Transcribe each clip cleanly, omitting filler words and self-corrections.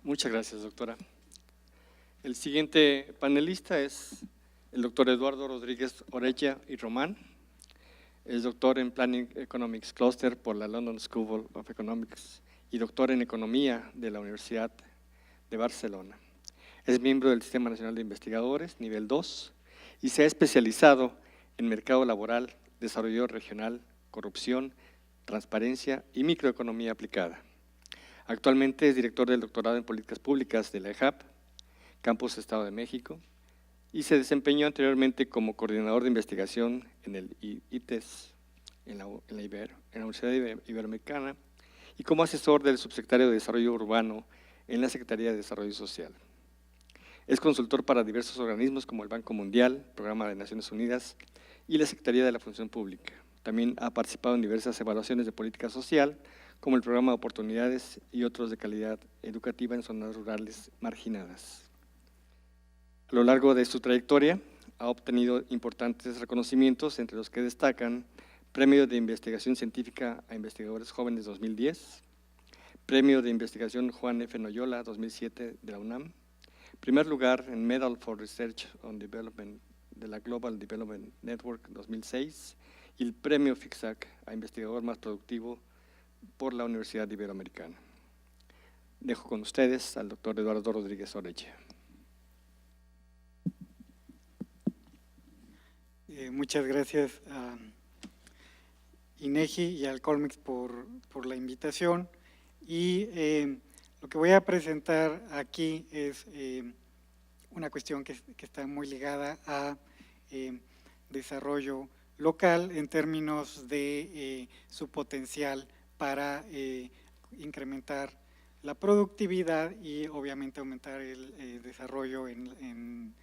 Muchas gracias, doctora. El siguiente panelista es el doctor Eduardo Rodríguez Orella y Román. Es doctor en Planning Economics Cluster por la London School of Economics y doctor en Economía de la Universidad de Barcelona. Es miembro del Sistema Nacional de Investigadores, nivel 2, y se ha especializado en mercado laboral, desarrollo regional, corrupción, transparencia y microeconomía aplicada. Actualmente es director del doctorado en Políticas Públicas de la EJAP, Campus Estado de México, y se desempeñó anteriormente como coordinador de investigación en el ITES, en la Universidad Iberoamericana, y como asesor del subsecretario de Desarrollo Urbano en la Secretaría de Desarrollo Social. Es consultor para diversos organismos como el Banco Mundial, Programa de Naciones Unidas y la Secretaría de la Función Pública. También ha participado en diversas evaluaciones de política social, como el Programa de Oportunidades y otros de calidad educativa en zonas rurales marginadas. A lo largo de su trayectoria ha obtenido importantes reconocimientos, entre los que destacan Premio de Investigación Científica a Investigadores Jóvenes 2010, Premio de Investigación Juan F. Noyola 2007 de la UNAM, primer lugar en Medal for Research on Development de la Global Development Network 2006 y el Premio FICSAC a Investigador Más Productivo por la Universidad Iberoamericana. Dejo con ustedes al doctor Eduardo Rodríguez Orella. Muchas gracias a INEGI y al Colmex por la invitación. Y lo que voy a presentar aquí es una cuestión que está muy ligada a desarrollo local en términos de su potencial para incrementar la productividad y obviamente aumentar el desarrollo en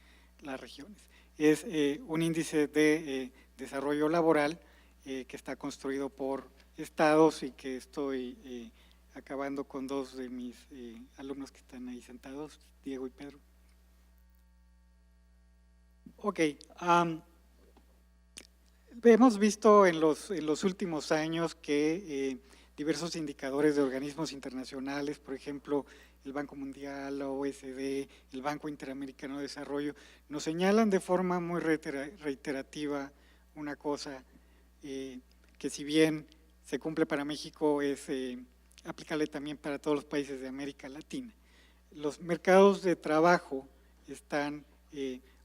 las regiones. Es un índice de desarrollo laboral que está construido por estados y que estoy acabando con dos de mis alumnos que están ahí sentados, Diego y Pedro. Ok, hemos visto en los últimos años que diversos indicadores de organismos internacionales, por ejemplo, el Banco Mundial, la OECD, el Banco Interamericano de Desarrollo, nos señalan de forma muy reiterativa una cosa que si bien se cumple para México, es aplicable también para todos los países de América Latina. Los mercados de trabajo están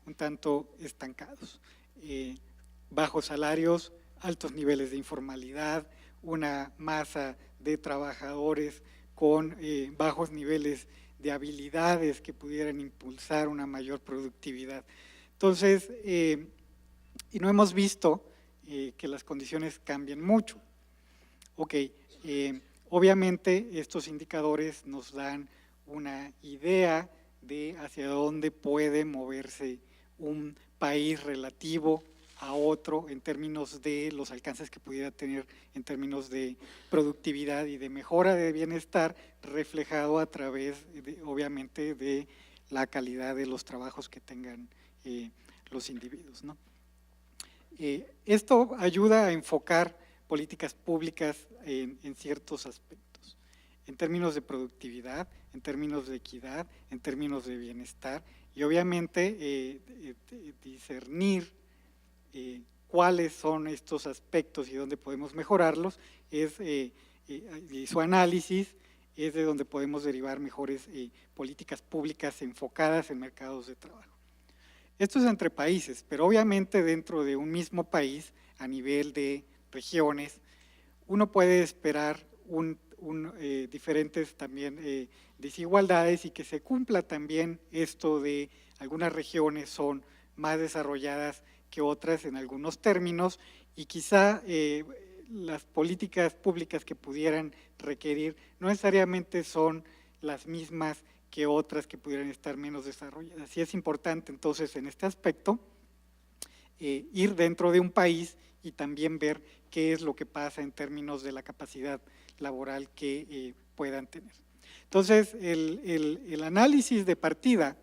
un tanto estancados. Bajos salarios, altos niveles de informalidad, una masa de trabajadores con bajos niveles de habilidades que pudieran impulsar una mayor productividad. Entonces, y no hemos visto que las condiciones cambien mucho. Ok, obviamente estos indicadores nos dan una idea de hacia dónde puede moverse un país relativo a otro en términos de los alcances que pudiera tener en términos de productividad y de mejora de bienestar reflejado a través, obviamente, de la calidad de los trabajos que tengan los individuos, ¿no? Esto ayuda a enfocar políticas públicas en ciertos aspectos, en términos de productividad, en términos de equidad, en términos de bienestar y obviamente discernir cuáles son estos aspectos y dónde podemos mejorarlos, y su análisis es de donde podemos derivar mejores políticas públicas enfocadas en mercados de trabajo. Esto es entre países, pero obviamente dentro de un mismo país, a nivel de regiones, uno puede esperar diferentes también desigualdades y que se cumpla también esto de algunas regiones son más desarrolladas que otras en algunos términos y quizá las políticas públicas que pudieran requerir no necesariamente son las mismas que otras que pudieran estar menos desarrolladas. Y es importante entonces en este aspecto ir dentro de un país y también ver qué es lo que pasa en términos de la capacidad laboral que puedan tener. Entonces, el análisis de partida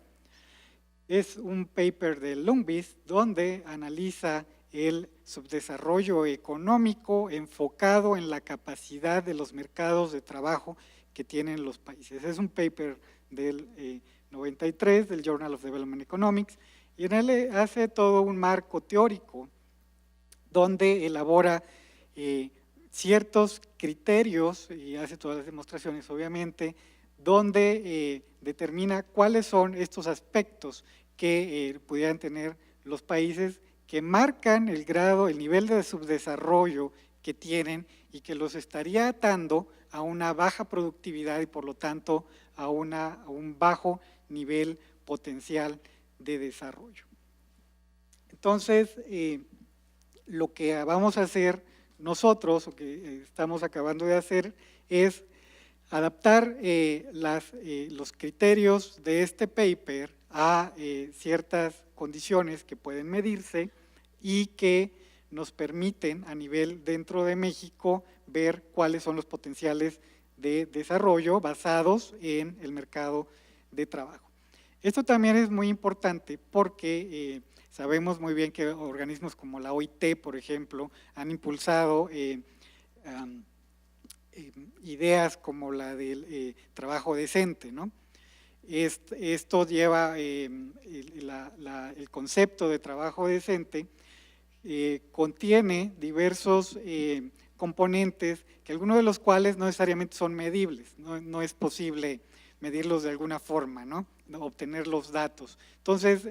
es un paper de Lundqvist donde analiza el subdesarrollo económico enfocado en la capacidad de los mercados de trabajo que tienen los países. Es un paper del 93 del Journal of Development Economics, y en él hace todo un marco teórico donde elabora ciertos criterios, y hace todas las demostraciones obviamente, donde determina cuáles son estos aspectos que pudieran tener los países que marcan el grado, el nivel de subdesarrollo que tienen y que los estaría atando a una baja productividad y por lo tanto a un bajo nivel potencial de desarrollo. Entonces, lo que vamos a hacer nosotros, o que estamos acabando de hacer, es adaptar los criterios de este paper a ciertas condiciones que pueden medirse y que nos permiten a nivel dentro de México ver cuáles son los potenciales de desarrollo basados en el mercado de trabajo. Esto también es muy importante porque sabemos muy bien que organismos como la OIT, por ejemplo, han impulsado ideas como la del trabajo decente, ¿no? Esto lleva el concepto de trabajo decente, contiene diversos componentes, que algunos de los cuales no necesariamente son medibles, no es posible medirlos de alguna forma, ¿no? Obtener los datos. Entonces,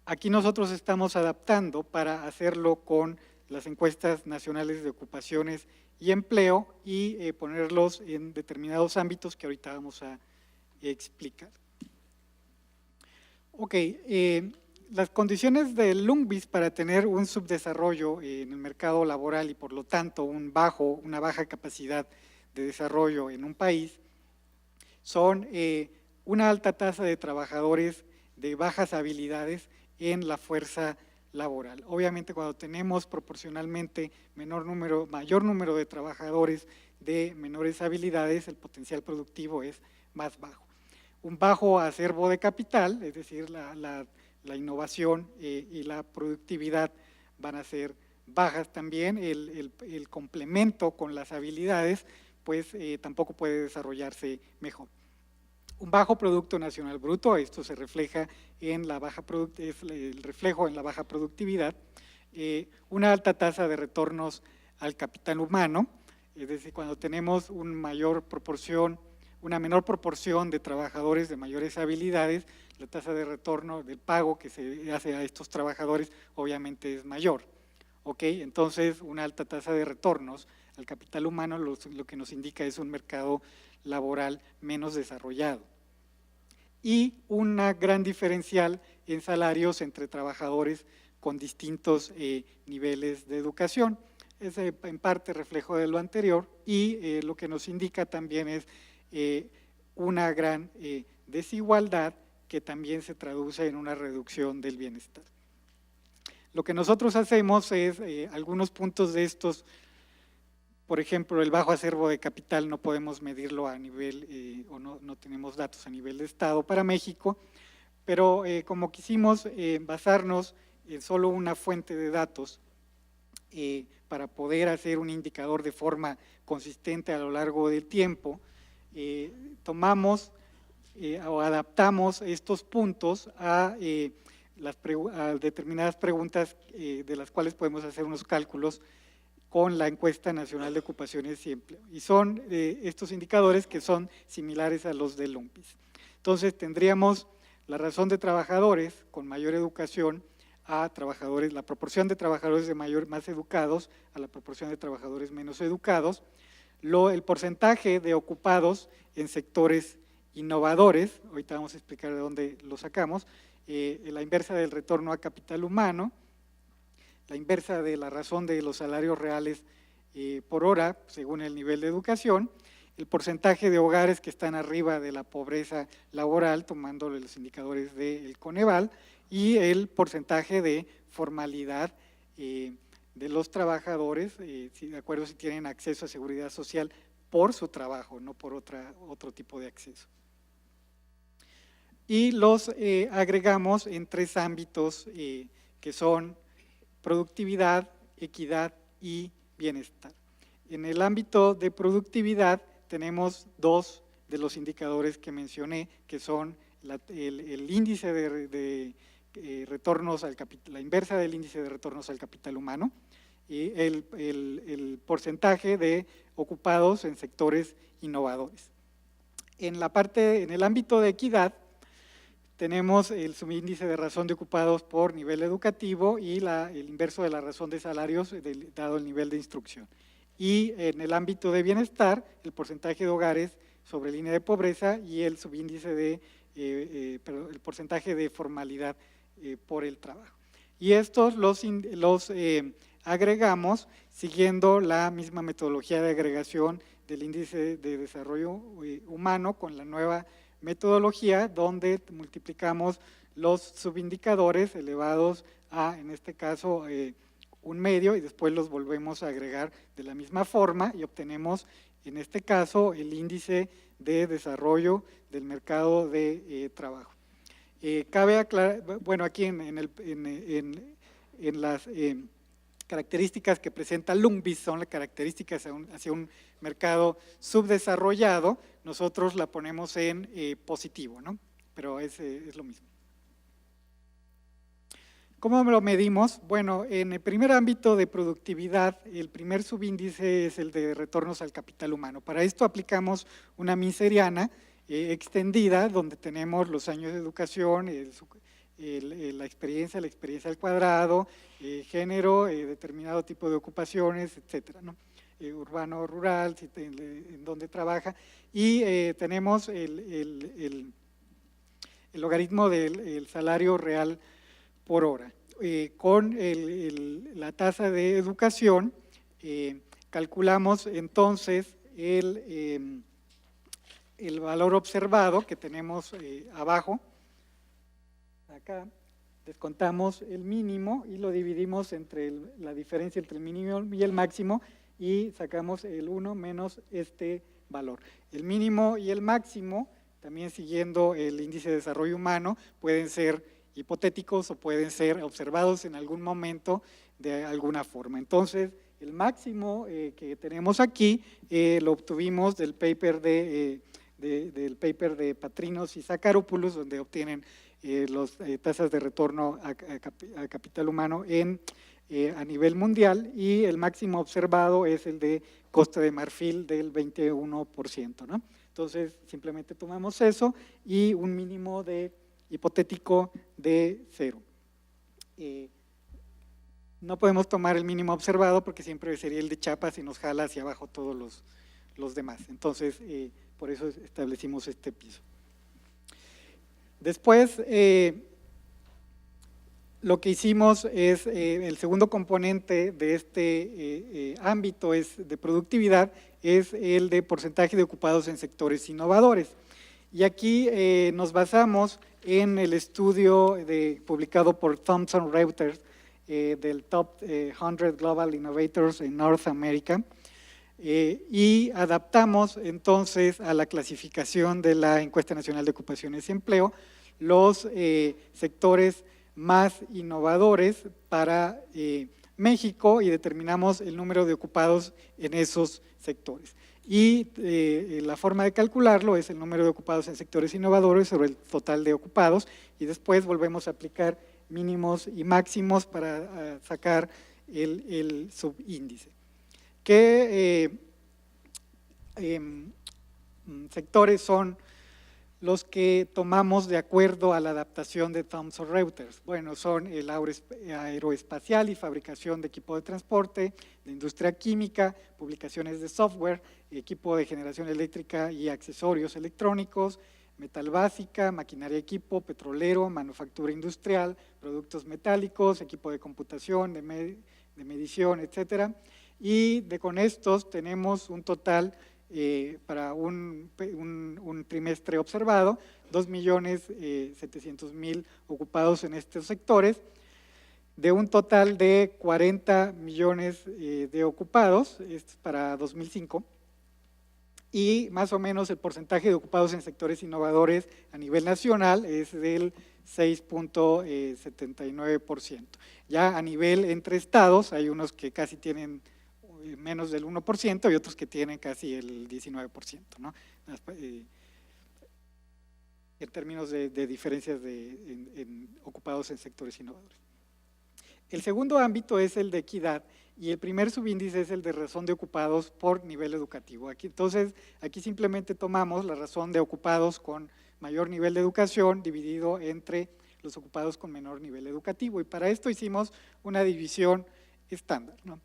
aquí nosotros estamos adaptando para hacerlo con las encuestas nacionales de ocupaciones y empleo y ponerlos en determinados ámbitos que ahorita vamos a explicar. Ok, las condiciones del LUNGBIS para tener un subdesarrollo en el mercado laboral y por lo tanto una baja capacidad de desarrollo en un país son una alta tasa de trabajadores de bajas habilidades en la fuerza laboral. Obviamente cuando tenemos proporcionalmente mayor número de trabajadores de menores habilidades, el potencial productivo es más bajo. Un bajo acervo de capital, es decir, la innovación y la productividad van a ser bajas también, el complemento con las habilidades pues tampoco puede desarrollarse mejor. Un bajo Producto Nacional Bruto, esto se refleja en la baja el reflejo en la baja productividad, una alta tasa de retornos al capital humano, es decir, cuando tenemos una menor proporción de trabajadores de mayores habilidades, la tasa de retorno del pago que se hace a estos trabajadores obviamente es mayor. ¿Ok? Entonces, una alta tasa de retornos al capital humano lo que nos indica es un mercado laboral menos desarrollado. Y una gran diferencial en salarios entre trabajadores con distintos niveles de educación. Es en parte reflejo de lo anterior y lo que nos indica también es una gran desigualdad que también se traduce en una reducción del bienestar. Lo que nosotros hacemos es algunos puntos de estos, por ejemplo, el bajo acervo de capital no podemos medirlo a nivel, o no tenemos datos a nivel de Estado para México, pero como quisimos basarnos en solo una fuente de datos para poder hacer un indicador de forma consistente a lo largo del tiempo, tomamos o adaptamos estos puntos a determinadas preguntas de las cuales podemos hacer unos cálculos con la encuesta nacional de ocupaciones y empleo. Y son estos indicadores que son similares a los del LUNGBIS. Entonces tendríamos la razón de trabajadores con mayor educación a trabajadores, la proporción de trabajadores más educados a la proporción de trabajadores menos educados, el porcentaje de ocupados en sectores innovadores, ahorita vamos a explicar de dónde lo sacamos, la inversa del retorno a capital humano, la inversa de la razón de los salarios reales por hora, según el nivel de educación, el porcentaje de hogares que están arriba de la pobreza laboral, tomando los indicadores del Coneval, y el porcentaje de formalidad de los trabajadores, de acuerdo si tienen acceso a seguridad social por su trabajo, no por otro tipo de acceso. Y los agregamos en tres ámbitos que son productividad, equidad y bienestar. En el ámbito de productividad tenemos dos de los indicadores que mencioné, que son el índice de retornos al capital, la inversa del índice de retornos al capital humano, y el porcentaje de ocupados en sectores innovadores. En el ámbito de equidad, tenemos el subíndice de razón de ocupados por nivel educativo y el inverso de la razón de salarios dado el nivel de instrucción. Y en el ámbito de bienestar, el porcentaje de hogares sobre línea de pobreza y el subíndice el porcentaje de formalidad por el trabajo. Y estos los agregamos siguiendo la misma metodología de agregación del índice de desarrollo humano con la nueva metodología, donde multiplicamos los subindicadores elevados a, en este caso, un medio, y después los volvemos a agregar de la misma forma y obtenemos, en este caso, el índice de desarrollo del mercado de trabajo. Cabe aclarar, bueno, aquí en las características que presenta Lumbis son las características hacia un mercado subdesarrollado, nosotros la ponemos en positivo, ¿no? Pero es lo mismo. ¿Cómo lo medimos? Bueno, en el primer ámbito de productividad, el primer subíndice es el de retornos al capital humano. Para esto aplicamos una miseriana extendida, donde tenemos los años de educación, la experiencia al cuadrado, género, determinado tipo de ocupaciones, etcétera, ¿no? Urbano, rural, en donde trabaja, y tenemos el logaritmo del salario real por hora. Con la tasa de educación, calculamos entonces el valor observado que tenemos abajo. Acá descontamos el mínimo y lo dividimos entre la diferencia entre el mínimo y el máximo y sacamos el 1 menos este valor. El mínimo y el máximo, también siguiendo el índice de desarrollo humano, pueden ser hipotéticos o pueden ser observados en algún momento de alguna forma. Entonces, el máximo que tenemos aquí lo obtuvimos del paper de Patrinos y Zacharopoulos, donde obtienen las tasas de retorno a capital humano a nivel mundial, y el máximo observado es el de Costa de Marfil del 21%, ¿no? Entonces, simplemente tomamos eso y un mínimo hipotético de 0. No podemos tomar el mínimo observado porque siempre sería el de Chiapas y nos jala hacia abajo todos los demás. Entonces, por eso establecimos este piso. Después, lo que hicimos es, el segundo componente de este ámbito de productividad es el de porcentaje de ocupados en sectores innovadores. Y aquí nos basamos en el estudio publicado por Thomson Reuters del Top 100 Global Innovators en North America, y adaptamos entonces a la clasificación de la Encuesta Nacional de Ocupaciones y Empleo los sectores más innovadores para México y determinamos el número de ocupados en esos sectores. Y la forma de calcularlo es el número de ocupados en sectores innovadores sobre el total de ocupados, y después volvemos a aplicar mínimos y máximos para sacar el subíndice. ¿Qué sectores son los que tomamos de acuerdo a la adaptación de Thomson Reuters? Bueno, son el aeroespacial y fabricación de equipo de transporte, la industria química, publicaciones de software, equipo de generación eléctrica y accesorios electrónicos, metal básica, maquinaria equipo, petrolero, manufactura industrial, productos metálicos, equipo de computación, de medición, etcétera. Y con estos tenemos un total para un trimestre observado, 2.700.000 ocupados en estos sectores, de un total de 40 millones de ocupados, esto es para 2005, y más o menos el porcentaje de ocupados en sectores innovadores a nivel nacional es del 6.79%. Ya a nivel entre estados, hay unos que casi tienen menos del 1% y otros que tienen casi el 19%, ¿no? En términos de diferencias ocupados en sectores innovadores. El segundo ámbito es el de equidad y el primer subíndice es el de razón de ocupados por nivel educativo. Entonces, aquí simplemente tomamos la razón de ocupados con mayor nivel de educación dividido entre los ocupados con menor nivel educativo, y para esto hicimos una división estándar, ¿no?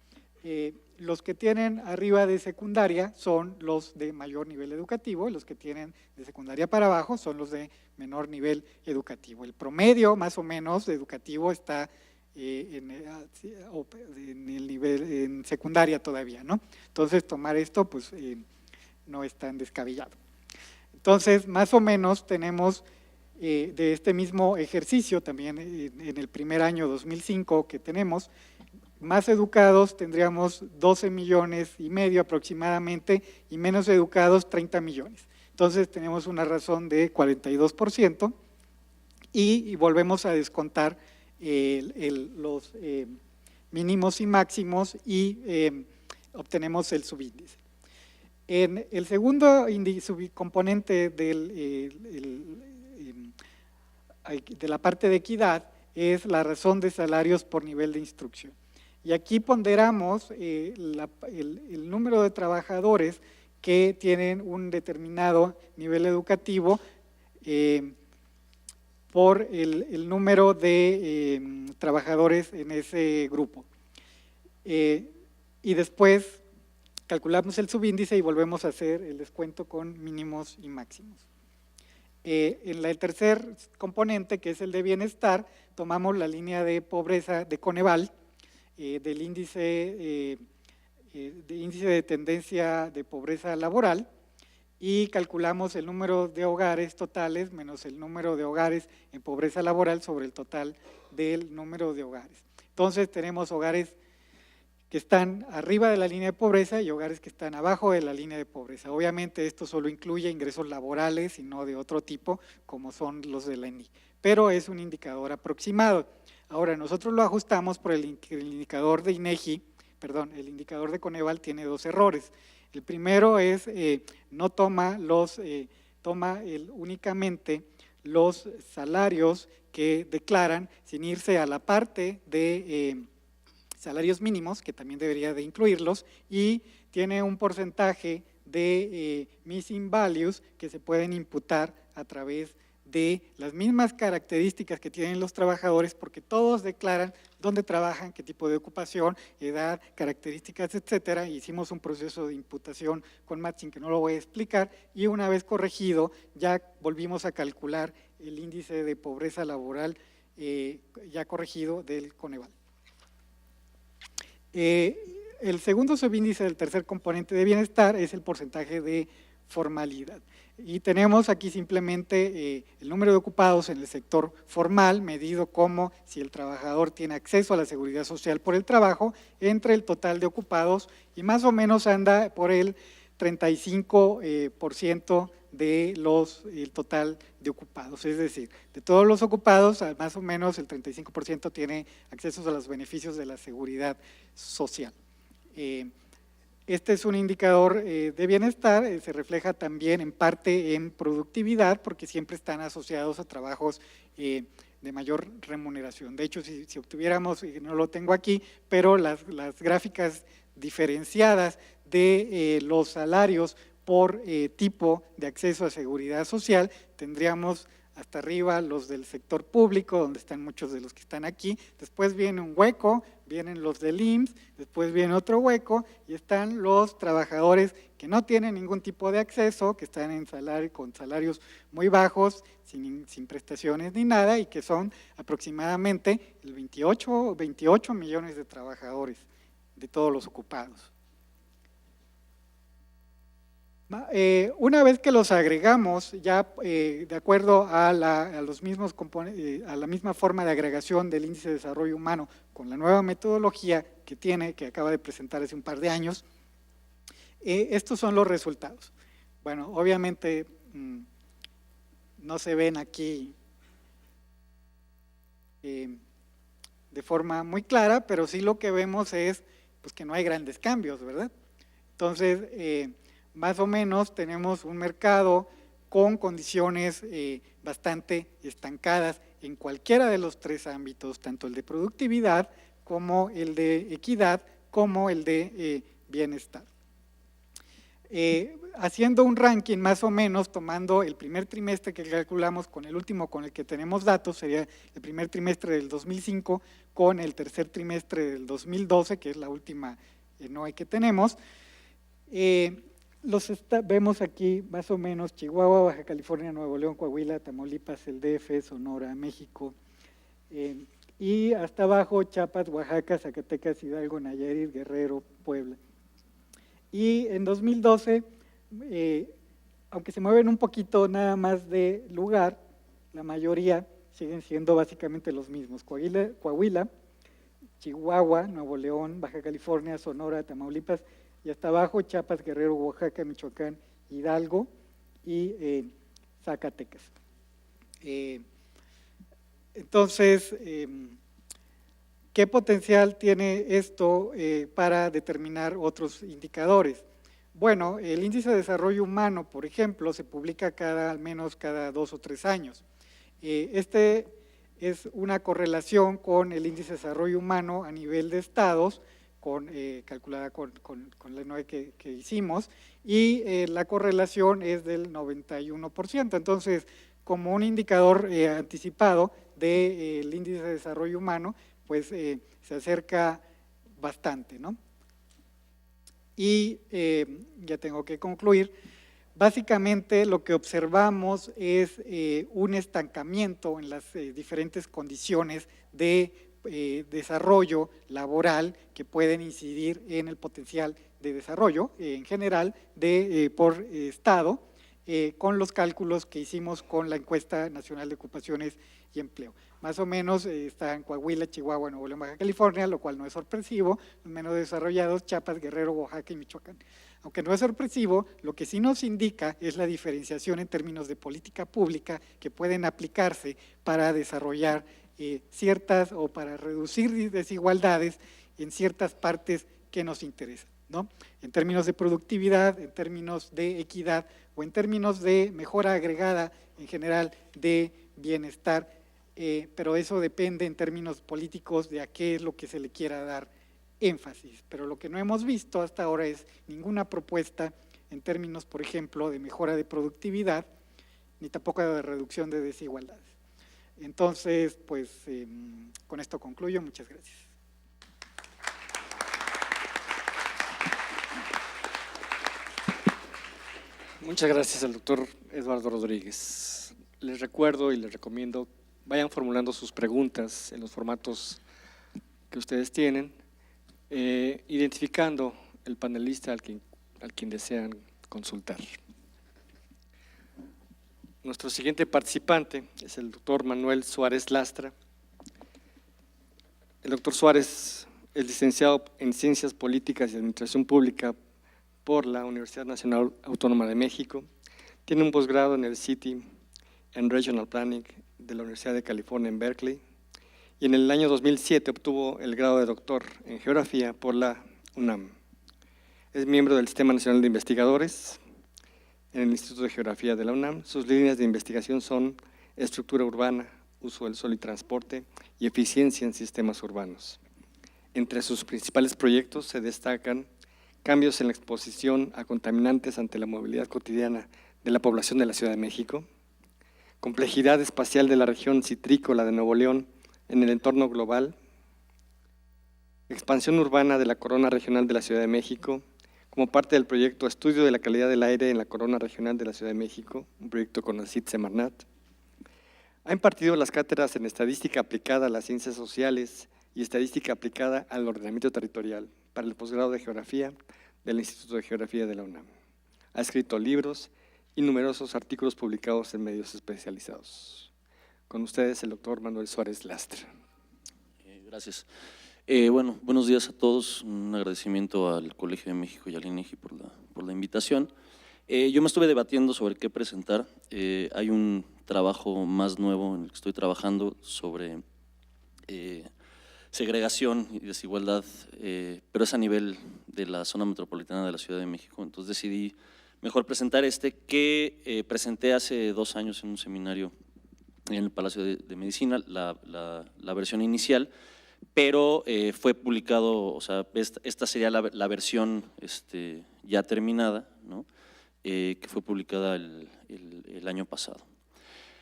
Los que tienen arriba de secundaria son los de mayor nivel educativo y los que tienen de secundaria para abajo son los de menor nivel educativo. El promedio más o menos educativo está en el nivel en secundaria todavía, ¿no? Entonces tomar esto pues no es tan descabellado. Entonces más o menos tenemos de este mismo ejercicio también en el primer año 2005 que tenemos, más educados tendríamos 12 millones y medio aproximadamente y menos educados 30 millones. Entonces tenemos una razón de 42% y volvemos a descontar los mínimos y máximos y obtenemos el subíndice. En el segundo subcomponente de la parte de equidad es la razón de salarios por nivel de instrucción. Y aquí ponderamos el número de trabajadores que tienen un determinado nivel educativo por el número de trabajadores en ese grupo. Y después calculamos el subíndice y volvemos a hacer el descuento con mínimos y máximos. En el tercer componente, que es el de bienestar, tomamos la línea de pobreza de Coneval, del índice de tendencia de pobreza laboral, y calculamos el número de hogares totales menos el número de hogares en pobreza laboral sobre el total del número de hogares. Entonces tenemos hogares que están arriba de la línea de pobreza y hogares que están abajo de la línea de pobreza. Obviamente esto solo incluye ingresos laborales y no de otro tipo, como son los de la ENI, pero es un indicador aproximado. Ahora, nosotros lo ajustamos por el indicador de INEGI, perdón, el indicador de Coneval tiene dos errores. El primero es, no toma únicamente los salarios que declaran sin irse a la parte de salarios mínimos, que también debería de incluirlos, y tiene un porcentaje de missing values que se pueden imputar a través de las mismas características que tienen los trabajadores, porque todos declaran dónde trabajan, qué tipo de ocupación, edad, características, etcétera. Hicimos un proceso de imputación con matching que no lo voy a explicar, y una vez corregido ya volvimos a calcular el índice de pobreza laboral ya corregido del Coneval. El segundo subíndice del tercer componente de bienestar es el porcentaje de formalidad. Y tenemos aquí simplemente el número de ocupados en el sector formal, medido como si el trabajador tiene acceso a la seguridad social por el trabajo, entre el total de ocupados, y más o menos anda por el 35% del total de ocupados. Es decir, de todos los ocupados, más o menos el 35% tiene acceso a los beneficios de la seguridad social. Este es un indicador de bienestar, se refleja también en parte en productividad, porque siempre están asociados a trabajos de mayor remuneración. De hecho, si obtuviéramos, no lo tengo aquí, pero las gráficas diferenciadas de los salarios por tipo de acceso a seguridad social, tendríamos hasta arriba los del sector público, donde están muchos de los que están aquí, después viene un hueco, vienen los del IMSS, después viene otro hueco, y están los trabajadores que no tienen ningún tipo de acceso, que están en con salarios muy bajos, sin prestaciones ni nada, y que son aproximadamente el 28 millones de trabajadores de todos los ocupados. Una vez que los agregamos, ya de acuerdo a la misma forma de agregación del índice de desarrollo humano, con la nueva metodología que acaba de presentar hace un par de años, estos son los resultados. Bueno, obviamente no se ven aquí de forma muy clara, pero sí lo que vemos es pues, que no hay grandes cambios, ¿verdad? Entonces, más o menos tenemos un mercado con condiciones bastante estancadas en cualquiera de los tres ámbitos, tanto el de productividad como el de equidad, como el de bienestar. Haciendo un ranking más o menos, tomando el primer trimestre que calculamos con el último con el que tenemos datos, sería el primer trimestre del 2005 con el tercer trimestre del 2012, que es la última NOE que tenemos. Vemos aquí más o menos Chihuahua, Baja California, Nuevo León, Coahuila, Tamaulipas, el DF, Sonora, México, y hasta abajo Chiapas, Oaxaca, Zacatecas, Hidalgo, Nayarit, Guerrero, Puebla. Y en 2012, aunque se mueven un poquito nada más de lugar, la mayoría siguen siendo básicamente los mismos. Coahuila, Chihuahua, Nuevo León, Baja California, Sonora, Tamaulipas, y hasta abajo Chiapas, Guerrero, Oaxaca, Michoacán, Hidalgo y Zacatecas. Entonces, ¿qué potencial tiene esto para determinar otros indicadores? Bueno, el índice de desarrollo humano, por ejemplo, se publica al menos cada 2 o 3 años. Este es una correlación con el índice de desarrollo humano a nivel de estados, calculada con la NOE que hicimos, y la correlación es del 91%. Entonces, como un indicador anticipado del índice de desarrollo humano, pues se acerca bastante, ¿no? Y ya tengo que concluir. Básicamente lo que observamos es un estancamiento en las diferentes condiciones de desarrollo laboral que pueden incidir en el potencial de desarrollo en general por estado, con los cálculos que hicimos con la encuesta nacional de ocupaciones y empleo. Más o menos está en Coahuila, Chihuahua, Nuevo León, Baja California, lo cual no es sorpresivo, los menos desarrollados, Chiapas, Guerrero, Oaxaca y Michoacán. Aunque no es sorpresivo, lo que sí nos indica es la diferenciación en términos de política pública que pueden aplicarse para desarrollar ciertas o para reducir desigualdades en ciertas partes que nos interesan, ¿no? En términos de productividad, en términos de equidad o en términos de mejora agregada en general de bienestar, pero eso depende en términos políticos de a qué es lo que se le quiera dar énfasis. Pero lo que no hemos visto hasta ahora es ninguna propuesta en términos, por ejemplo, de mejora de productividad, ni tampoco de reducción de desigualdades. Entonces, pues, con esto concluyo. Muchas gracias. Muchas gracias al doctor Eduardo Rodríguez. Les recuerdo y les recomiendo, vayan formulando sus preguntas en los formatos que ustedes tienen, identificando el panelista al quien desean consultar. Nuestro siguiente participante es el doctor Manuel Suárez Lastra. El doctor Suárez es licenciado en Ciencias Políticas y Administración Pública por la Universidad Nacional Autónoma de México. Tiene un posgrado en el City and Regional Planning de la Universidad de California en Berkeley y en el año 2007 obtuvo el grado de doctor en Geografía por la UNAM. Es miembro del Sistema Nacional de Investigadores en el Instituto de Geografía de la UNAM. Sus líneas de investigación son estructura urbana, uso del suelo y transporte y eficiencia en sistemas urbanos. Entre sus principales proyectos se destacan cambios en la exposición a contaminantes ante la movilidad cotidiana de la población de la Ciudad de México, complejidad espacial de la región citrícola de Nuevo León en el entorno global, expansión urbana de la corona regional de la Ciudad de México, como parte del proyecto Estudio de la Calidad del Aire en la Corona Regional de la Ciudad de México, un proyecto con la CIT-Semarnat. Ha impartido las cátedras en Estadística aplicada a las Ciencias Sociales y Estadística aplicada al Ordenamiento Territorial para el posgrado de Geografía del Instituto de Geografía de la UNAM. Ha escrito libros y numerosos artículos publicados en medios especializados. Con ustedes el doctor Manuel Suárez Lastra. Gracias. Bueno, buenos días a todos. Un agradecimiento al Colegio de México y al INEGI por la invitación. Yo me estuve debatiendo sobre qué presentar. Hay un trabajo más nuevo en el que estoy trabajando sobre segregación y desigualdad, pero es a nivel de la zona metropolitana de la Ciudad de México. Entonces decidí mejor presentar que presenté hace 2 años en un seminario en el Palacio de Medicina, la versión inicial, pero fue publicado, o sea, esta sería la versión ya terminada, ¿no? Que fue publicada el año pasado.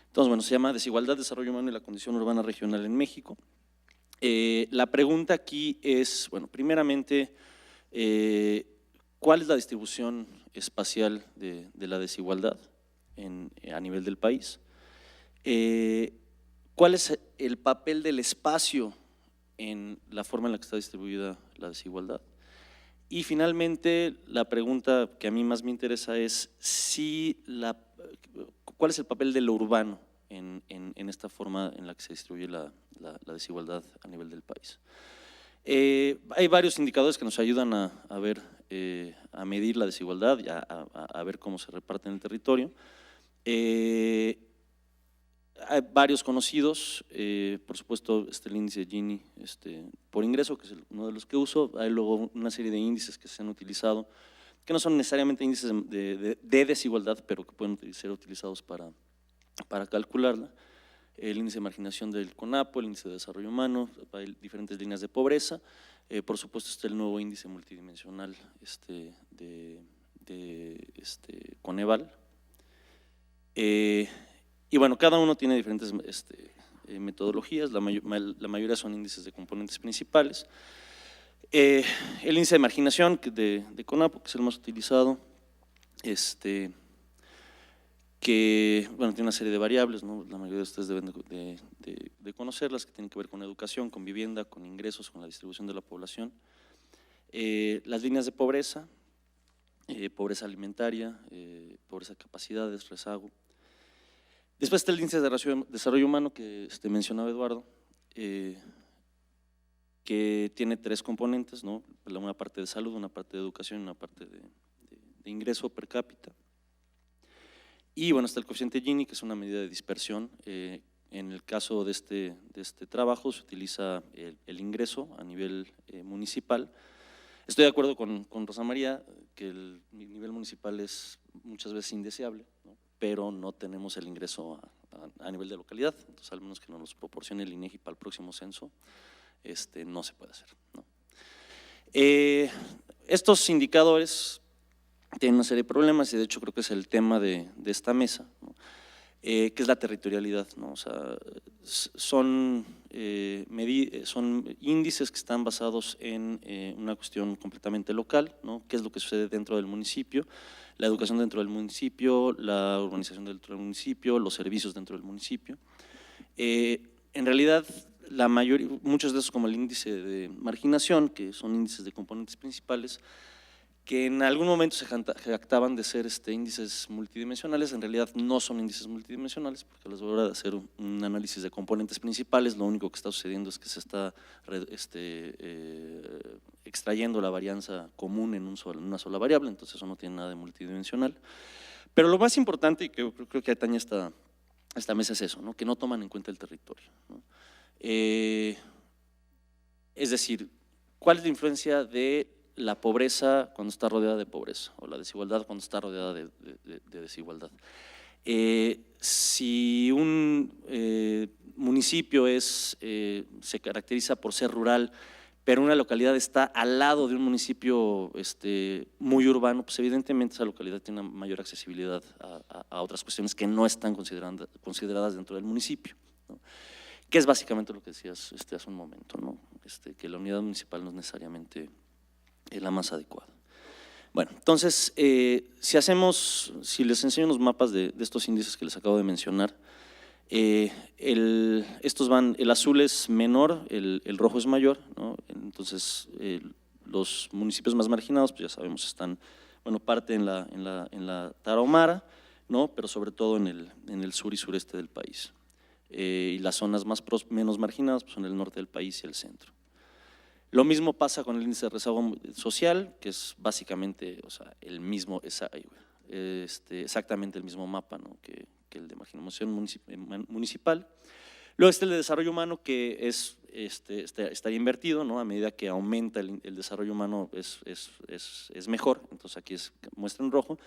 Entonces, bueno, se llama Desigualdad, Desarrollo Humano y la Condición Urbana Regional en México. La pregunta aquí es, bueno, primeramente, ¿cuál es la distribución espacial de la desigualdad a nivel del país? ¿Cuál es el papel del espacio en la forma en la que está distribuida la desigualdad? Y finalmente, la pregunta que a mí más me interesa es ¿cuál es el papel de lo urbano en esta forma en la que se distribuye la desigualdad a nivel del país? Hay varios indicadores que nos ayudan a ver, a medir la desigualdad y a ver cómo se reparte en el territorio. Hay varios conocidos, por supuesto el índice Gini por ingreso, que es uno de los que uso. Hay luego una serie de índices que se han utilizado, que no son necesariamente índices de desigualdad, pero que pueden ser utilizados para calcularla. El índice de marginación del CONAPO, el índice de desarrollo humano, hay diferentes líneas de pobreza. Por supuesto está el nuevo índice multidimensional de Coneval. Y bueno, cada uno tiene diferentes metodologías, la mayoría son índices de componentes principales. El índice de marginación de CONAPO, que es el más utilizado, que bueno, tiene una serie de variables, ¿no? La mayoría de ustedes deben de conocerlas, que tienen que ver con educación, con vivienda, con ingresos, con la distribución de la población. Las líneas de pobreza, pobreza alimentaria, pobreza de capacidades, rezago. Después está el índice de desarrollo humano que mencionaba Eduardo, que tiene 3 componentes, ¿no? Una parte de salud, una parte de educación y una parte de ingreso per cápita. Y bueno, está el coeficiente Gini, que es una medida de dispersión. En el caso de este trabajo se utiliza el ingreso a nivel municipal. Estoy de acuerdo con Rosa María que el nivel municipal es muchas veces indeseable, ¿no? Pero no tenemos el ingreso a nivel de localidad, entonces al menos que nos proporcione el INEGI para el próximo censo, no se puede hacer, ¿no? Estos indicadores tienen una serie de problemas y de hecho creo que es el tema de esta mesa, ¿no? Que es la territorialidad, ¿no? O sea, son índices que están basados en una cuestión completamente local, ¿no? ¿Qué es lo que sucede dentro del municipio? La educación dentro del municipio, la urbanización dentro del municipio, los servicios dentro del municipio. En realidad, muchos de esos, como el índice de marginación, que son índices de componentes principales, que en algún momento se jactaban de ser índices multidimensionales, en realidad no son índices multidimensionales, porque a la hora de hacer un análisis de componentes principales, lo único que está sucediendo es que se está extrayendo la varianza común en una sola variable, entonces eso no tiene nada de multidimensional. Pero lo más importante, y que creo que atañe esta mesa, es eso, ¿no? Que no toman en cuenta el territorio, ¿no? Es decir, ¿cuál es la influencia de la pobreza cuando está rodeada de pobreza, o la desigualdad cuando está rodeada de desigualdad? Si un municipio se caracteriza por ser rural, pero una localidad está al lado de un municipio muy urbano, pues evidentemente esa localidad tiene una mayor accesibilidad a otras cuestiones que no están consideradas dentro del municipio, ¿no? Que es básicamente lo que decías hace un momento, ¿no? Que la unidad municipal no es necesariamente la más adecuada. Bueno, entonces, si les enseño unos mapas de estos índices que les acabo de mencionar, el azul es menor, el rojo es mayor, ¿no? Entonces, los municipios más marginados, pues ya sabemos, están, bueno, parte en la Tarahumara, ¿no? Pero sobre todo en el sur y sureste del país. Y las zonas menos marginadas pues son el norte del país y el centro. Lo mismo pasa con el índice de rezago social, que es básicamente, o sea, exactamente el mismo mapa, ¿no? que el de marginación municipal. Luego está el de desarrollo humano, que es estaría invertido, ¿no? A medida que aumenta el desarrollo humano es mejor, entonces aquí muestra en rojo,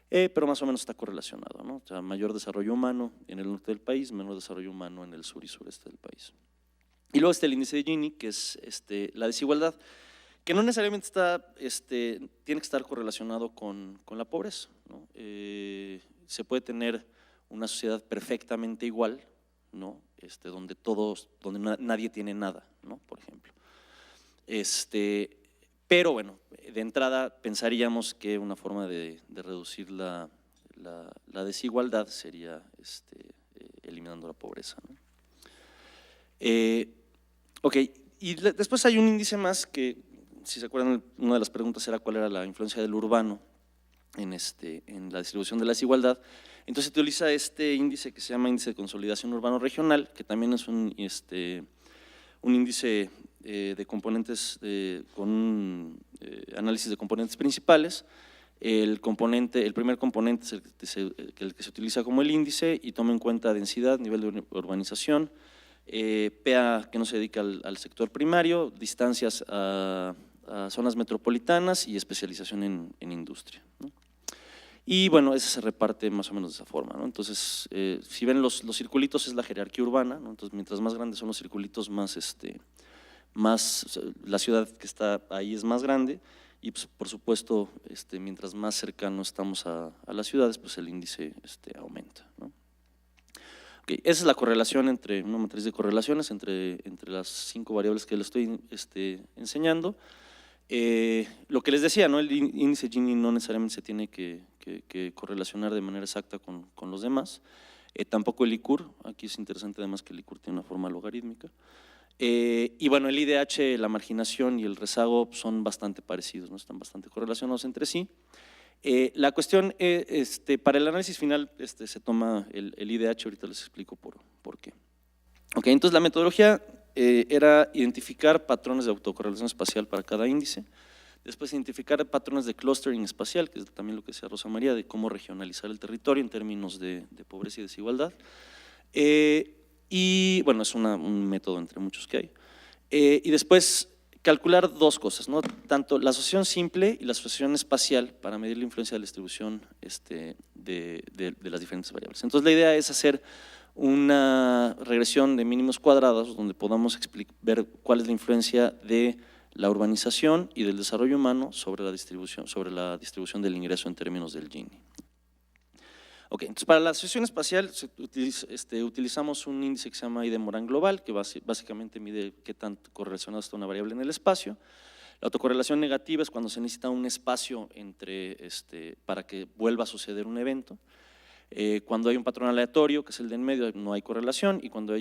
pero más o menos está correlacionado, ¿no? O sea, mayor desarrollo humano en el norte del país, menor desarrollo humano en el sur y sureste del país. Y luego está el índice de Gini, que es la desigualdad, que no necesariamente tiene que estar correlacionado con la pobreza, ¿no? Se puede tener una sociedad perfectamente igual, ¿no? Donde nadie tiene nada, ¿no? Por ejemplo. Pero bueno, de entrada pensaríamos que una forma de reducir la desigualdad sería eliminando la pobreza, ¿no? Ok, y después hay un índice más que, si se acuerdan, una de las preguntas era cuál era la influencia del urbano en la distribución de la desigualdad. Entonces se utiliza este índice que se llama índice de consolidación urbano regional, que también es un índice de componentes con un análisis de componentes principales. El primer componente es el que se utiliza como el índice y toma en cuenta densidad, nivel de urbanización, PA que no se dedica al sector primario, distancias a zonas metropolitanas y especialización en industria, ¿no? Y bueno, ese se reparte más o menos de esa forma, ¿no? Entonces, si ven los circulitos es la jerarquía urbana, ¿no? Entonces, mientras más grandes son los circulitos, más la ciudad que está ahí es más grande y pues, por supuesto, mientras más cercano estamos a las ciudades, pues el índice aumenta, ¿no? Okay, esa es la correlación una matriz de correlaciones entre las 5 variables que les estoy enseñando. Lo que les decía, ¿no? El índice Gini no necesariamente se tiene que correlacionar de manera exacta con los demás. Tampoco el ICUR, aquí es interesante además que el ICUR tiene una forma logarítmica. Y bueno, el IDH, la marginación y el rezago son bastante parecidos, ¿no? Están bastante correlacionados entre sí. La cuestión, para el análisis final se toma el IDH, ahorita les explico por qué. Ok, entonces la metodología era identificar patrones de autocorrelación espacial para cada índice, después identificar patrones de clustering espacial, que es también lo que decía Rosa María, de cómo regionalizar el territorio en términos de pobreza y desigualdad. Y bueno, es un método entre muchos que hay. Y después calcular 2 cosas, ¿no? Tanto la asociación simple y la asociación espacial para medir la influencia de la distribución de las diferentes variables. Entonces la idea es hacer una regresión de mínimos cuadrados donde podamos ver cuál es la influencia de la urbanización y del desarrollo humano sobre la distribución del ingreso en términos del Gini. Ok, entonces para la asociación espacial utilizamos un índice que se llama I de Morán global, que básicamente mide qué tan correlacionada está una variable en el espacio. La autocorrelación negativa es cuando se necesita un espacio para que vuelva a suceder un evento. Cuando hay un patrón aleatorio, que es el de en medio, no hay correlación, y cuando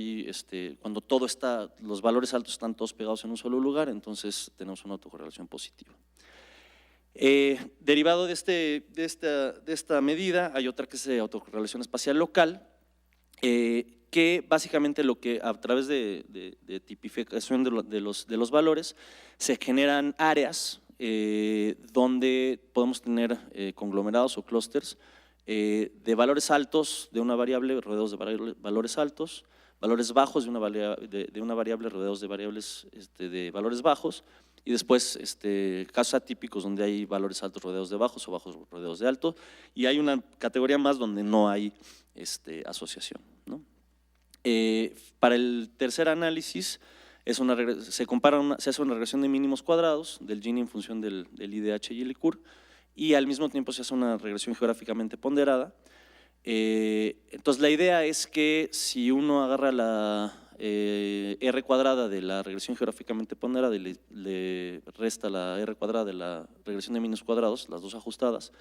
los valores altos están todos pegados en un solo lugar, entonces tenemos una autocorrelación positiva. Derivado de esta medida, hay otra que es de autocorrelación espacial local, que básicamente a través de tipificación de los valores se generan áreas donde podemos tener conglomerados o clústeres de valores altos de una variable rodeados de valores altos, valores bajos de una variable rodeados de variables de valores bajos, y después casos atípicos donde hay valores altos rodeados de bajos o bajos rodeados de altos, y hay una categoría más donde no hay asociación, ¿no? Para el tercer análisis se hace una regresión de mínimos cuadrados del Gini en función del IDH y el ICUR, y al mismo tiempo se hace una regresión geográficamente ponderada. Entonces la idea es que si uno agarra la R cuadrada de la regresión geográficamente ponderada y le resta la R cuadrada de la regresión de mínimos cuadrados, las dos ajustadas,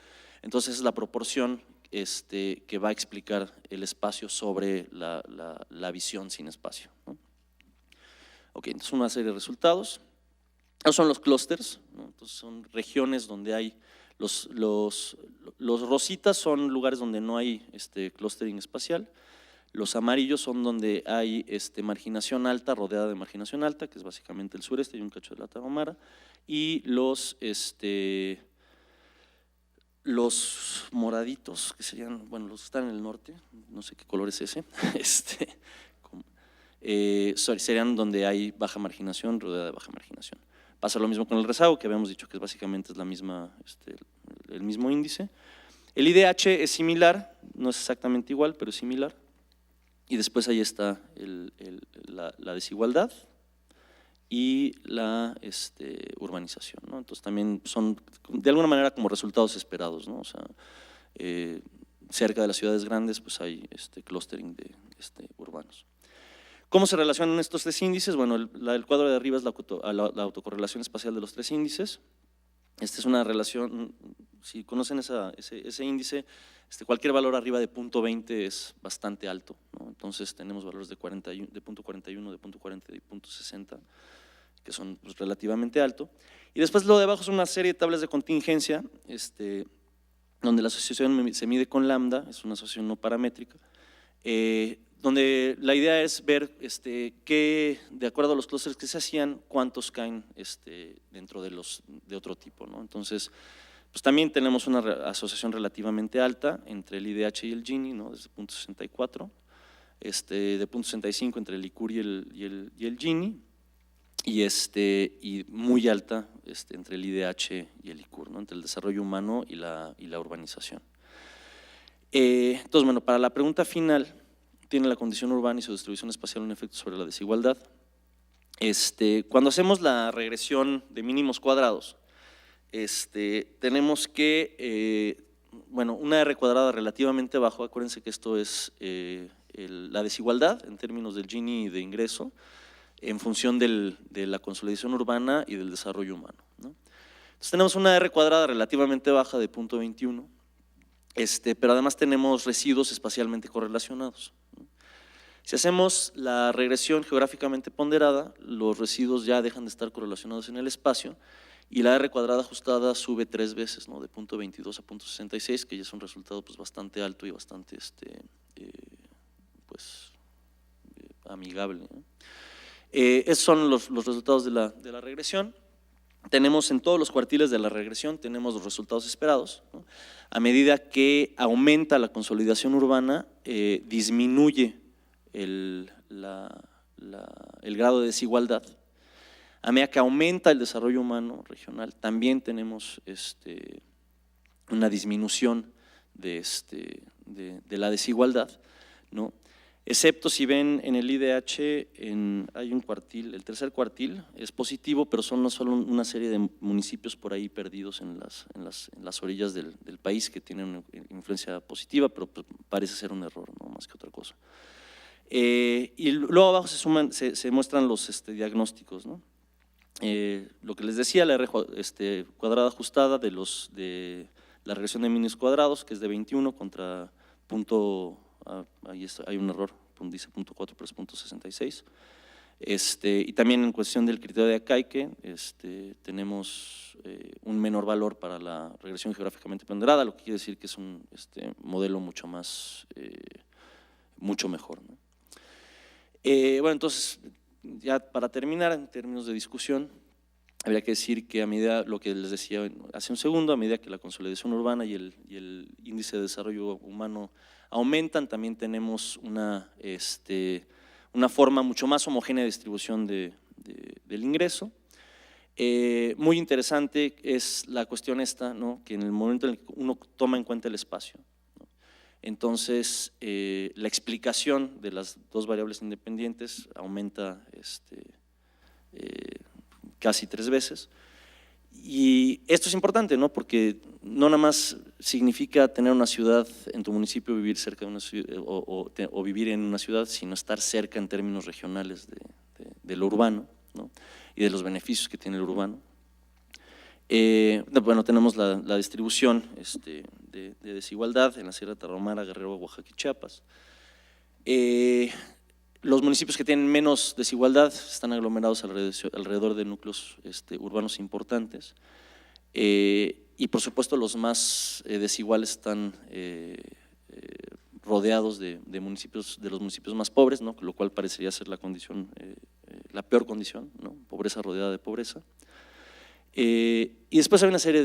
entonces es la proporción que va a explicar el espacio sobre la visión sin espacio, ¿no? Ok, entonces una serie de resultados. Esos son los clústeres, ¿no? Entonces son regiones donde hay los rositas son lugares donde no hay clustering espacial. Los amarillos son donde hay marginación alta rodeada de marginación alta, que es básicamente el sureste y un cacho de la Tarahumara, y los moraditos, que serían, bueno, los que están en el norte, no sé qué color es ese, serían donde hay baja marginación, rodeada de baja marginación. Pasa lo mismo con el rezago, que habíamos dicho que básicamente es la misma, el mismo índice. El IDH es similar, no es exactamente igual, pero es similar. Y después ahí está la desigualdad y la urbanización, ¿no? Entonces también son de alguna manera como resultados esperados, ¿no? O sea, cerca de las ciudades grandes pues hay clustering de urbanos. ¿Cómo se relacionan estos tres índices? Bueno, el cuadro de arriba es la autocorrelación espacial de los tres índices. Esta es una relación, si conocen ese índice, cualquier valor arriba de 0.20 es bastante alto, ¿no? Entonces tenemos valores de 0.41, de 0.40 y 0.60, que son pues, relativamente alto. Y después lo de abajo es una serie de tablas de contingencia, donde la asociación se mide con lambda, es una asociación no paramétrica, donde la idea es ver qué, de acuerdo a los clústeres que se hacían, cuántos caen dentro de otro tipo, ¿no? Entonces, pues también tenemos una asociación relativamente alta entre el IDH y el Gini, ¿no? Desde 0.64, de 0.65 entre el ICUR y el Gini, y muy alta entre el IDH y el ICUR, ¿no? Entre el desarrollo humano y la urbanización. Entonces, bueno, para la pregunta final, ¿tiene la condición urbana y su distribución espacial un efecto sobre la desigualdad? Cuando hacemos la regresión de mínimos cuadrados, tenemos que, bueno, una R cuadrada relativamente bajo, acuérdense que esto es la desigualdad en términos del Gini y de ingreso, en función de la consolidación urbana y del desarrollo humano, ¿no? Entonces tenemos una R cuadrada relativamente baja de 0.21, pero además tenemos residuos espacialmente correlacionados, ¿no? Si hacemos la regresión geográficamente ponderada, los residuos ya dejan de estar correlacionados en el espacio y la R cuadrada ajustada sube 3 veces, ¿no? De 0.22 a 0.66, que ya es un resultado pues, bastante alto y bastante amigable, ¿no? Esos son los resultados de la regresión. Tenemos en todos los cuartiles de la regresión, tenemos los resultados esperados, ¿no? A medida que aumenta la consolidación urbana, disminuye el grado de desigualdad. A medida que aumenta el desarrollo humano regional, también tenemos una disminución de la desigualdad, ¿no? Excepto si ven en el IDH, hay un cuartil, el tercer cuartil es positivo, pero son no solo una serie de municipios por ahí perdidos en las orillas del país que tienen una influencia positiva, pero pues, parece ser un error, ¿no? Más que otra cosa. Y luego abajo se muestran los diagnósticos, ¿no? Lo que les decía, la R cuadrada ajustada de la regresión de mínimos cuadrados, que es de 21 contra ahí hay un error, dice 0.4 pero es 0.66. Y también en cuestión del criterio de Akaike, tenemos un menor valor para la regresión geográficamente ponderada, lo que quiere decir que es un modelo mucho mejor, ¿no? Bueno, entonces, ya para terminar, en términos de discusión, habría que decir que a medida, lo que les decía hace un segundo, a medida que la consolidación urbana y el índice de desarrollo humano aumentan, también tenemos una forma mucho más homogénea de distribución del ingreso. Muy interesante es la cuestión esta, ¿no? Que en el momento en el que uno toma en cuenta el espacio, ¿no? Entonces la explicación de las dos variables independientes aumenta casi 3 veces. Y esto es importante, ¿no? Porque no nada más significa tener una ciudad en tu municipio, vivir cerca de una ciudad o vivir en una ciudad, sino estar cerca en términos regionales de lo urbano, ¿no? Y de los beneficios que tiene el urbano. Bueno, tenemos la distribución de desigualdad en la Sierra Tarahumara, Guerrero, Oaxaca y Chiapas. Los municipios que tienen menos desigualdad están aglomerados alrededor de núcleos urbanos importantes, y por supuesto los más desiguales están rodeados de los municipios más pobres, ¿no? Lo cual parecería ser la peor condición, ¿no? Pobreza rodeada de pobreza. Y después hay una serie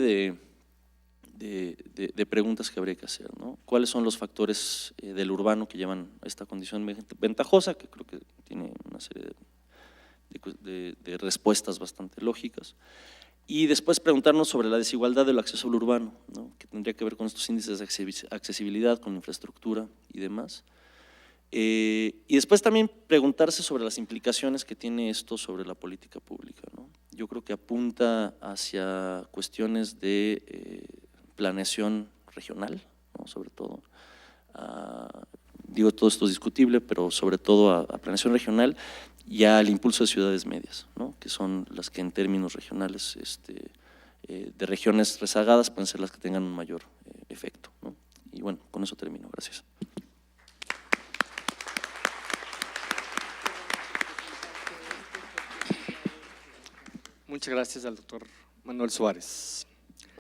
de preguntas que habría que hacer, ¿no? ¿Cuáles son los factores del urbano que llevan a esta condición ventajosa? Que creo que tiene una serie de respuestas bastante lógicas. Y después preguntarnos sobre la desigualdad del acceso al urbano, ¿no? Que tendría que ver con estos índices de accesibilidad, con infraestructura y demás. Y después también preguntarse sobre las implicaciones que tiene esto sobre la política pública, ¿no? Yo creo que apunta hacia cuestiones de planeación regional, ¿no? Sobre todo, digo, todo esto es discutible, pero sobre todo a planeación regional y al impulso de ciudades medias, ¿no? Que son las que en términos regionales de regiones rezagadas pueden ser las que tengan un mayor efecto, ¿no? Y bueno, con eso termino. Gracias. Muchas gracias al doctor Manuel Suárez.